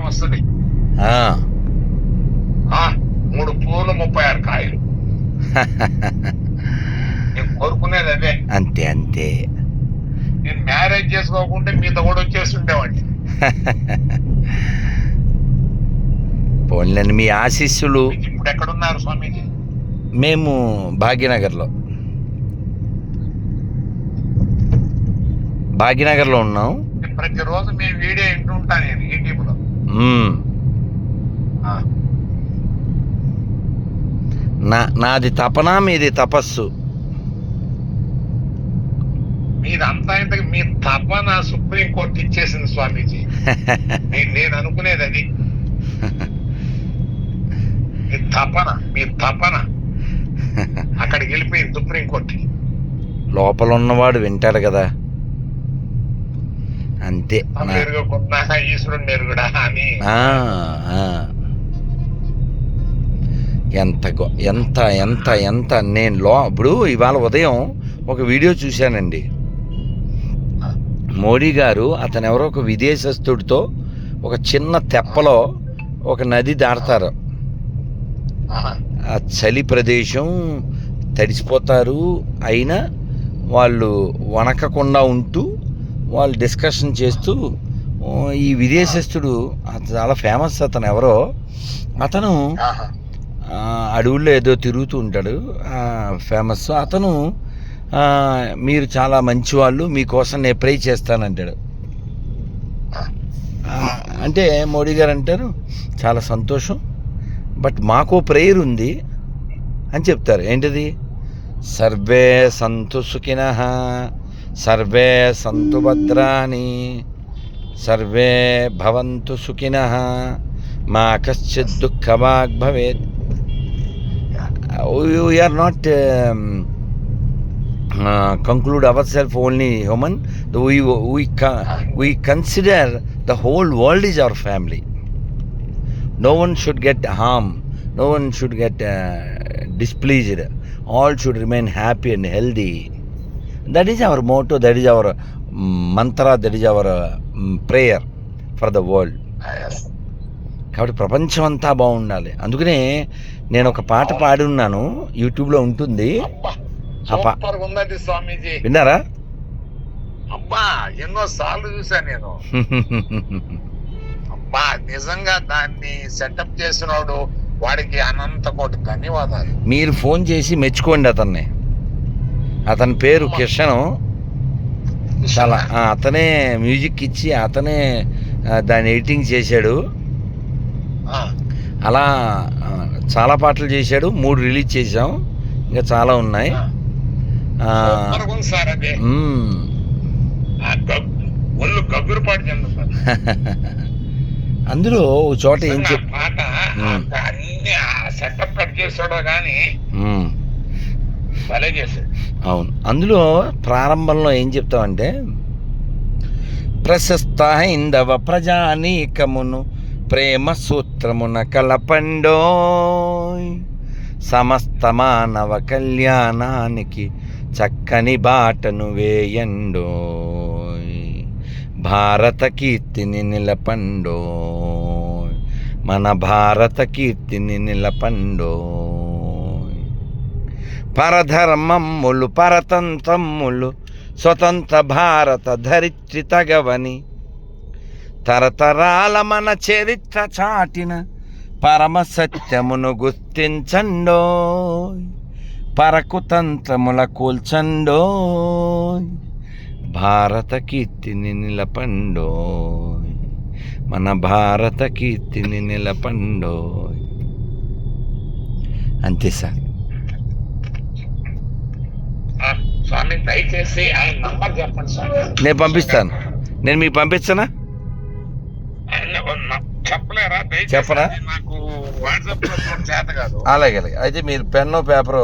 వస్తుంది. 3 పూలు 36 కాయలు. నేను కోరుకునేది అదే. అంతే అంతే. నేను మ్యారేజ్ చేసుకోకుంటే మీతో కూడా వచ్చేస్తుండేవాడిని. పోన్లేండి, మీ ఆశీస్సులు. ఇప్పుడు ఎక్కడున్నారు స్వామీజీ? మేము భాగ్యనగర్లో ఉన్నాం. ప్రతిరోజు మీ వీడియో వింటుంటాను నేను యూట్యూబ్లో. నాది తపన, మీది తపస్సు. మీదంతా ఇంత మీ తపన సుప్రీంకోర్టు ఇచ్చేసింది స్వామీజీ. నేను అనుకునేది అది. మీ తపన అక్కడికి వెళ్ళిపోయింది సుప్రీంకోర్టుకి. లోపల ఉన్నవాడు వింటాడు కదా, అంతే. ఈశ్వరుడు నెరుగుడా అని. ఎంత ఎంత ఎంత ఎంత నేను ఇప్పుడు ఇవాళ ఉదయం ఒక వీడియో చూశానండి. మోడీ గారు అతను ఎవరో ఒక విదేశస్తుడితో ఒక చిన్న తెప్పలో ఒక నది దాడతారు. ఆ చలి ప్రదేశం, తడిసిపోతారు. అయినా వాళ్ళు వణకకుండా ఉంటూ వాళ్ళు డిస్కషన్ చేస్తూ, ఈ విదేశస్తుడు చాలా ఫేమస్, అతను ఎవరో, అతను అడవుల్లో ఏదో తిరుగుతూ ఉంటాడు, ఫేమస్ అతను. మీరు చాలా మంచివాళ్ళు, మీకోసం నేను ప్రే చేస్తానంటాడు. అంటే మోడీ గారు అంటారు, చాలా సంతోషం, బట్ మాకు ప్రేయర్ ఉంది అని చెప్తారు. ఏంటిది? సర్వే సంతు సుఖినః, సర్వే సంతు భద్రాని, సర్వే భవంతు సుఖినః, మా కశ్చిత్ దుఃఖభాగ్ భవేత్. We are not conclude ourselves only human. We consider the whole world is our family. No one should get harm. No one should get displeased. All should remain happy and healthy. That is our motto. That is our mantra. That is our prayer for the world. కాబట్టి ప్రపంచం అంతా బాగుండాలి. అందుకనే నేను ఒక పాట పాడి ఉన్నాను, యూట్యూబ్లో ఉంటుంది. విన్నారా? అబ్బా, ఎన్నో సార్లు చూసాను నేను. అబ్బా, నిజంగా దాన్ని సెటప్ చేసినాడు, వాడికి అనంత కోటి ధన్యవాదాలు. మీరు ఫోన్ చేసి మెచ్చుకోండి అతన్ని. అతని పేరు కిషన్. చాలా అతనే మ్యూజిక్ ఇచ్చి అతనే దాన్ని ఎడిటింగ్ చేశాడు. అలా చాలా పాటలు చేశాడు. 3 రిలీజ్ చేసాం, ఇంకా చాలా ఉన్నాయి. అందులో ఒక చోట ఏం అవును, అందులో ప్రారంభంలో ఏం చెప్తామంటే, ప్రశస్త హైందవ ప్రజానీకమును ప్రేమ సూత్రమున కలపండోయ్, సమస్త మానవ కళ్యాణానికి చక్కని బాటను వేయండోయ్, భారత కీర్తిని నిలపండోయ్, మన భారత కీర్తిని నిలపండోయ్. పరధర్మమ్ములు పరతంత్రమ్ములు స్వతంత్ర భారత ధరిత్రి తగవని, తరతరాల మన చరిత్ర చాటిన పరమ సత్యమును గుర్తించండోయ్, పరకుతంత్రముల కూల్చండోయ్, భారత కీర్తిని నిలపండోయ్, మన భారత కీర్తిని నిలపండోయ్. అంతే సార్. స్వామి, దయచేసి ఆయన నంబర్ చెప్పండి స్వామి. నేను పంపిస్తాను. నేను మీకు పంపించనా? చెప్పలేరా? చెప్పరా? నాకు వాట్సాప్ లో చేత కాదు. అలాగే. అయితే మీరు పెన్ను పేపర్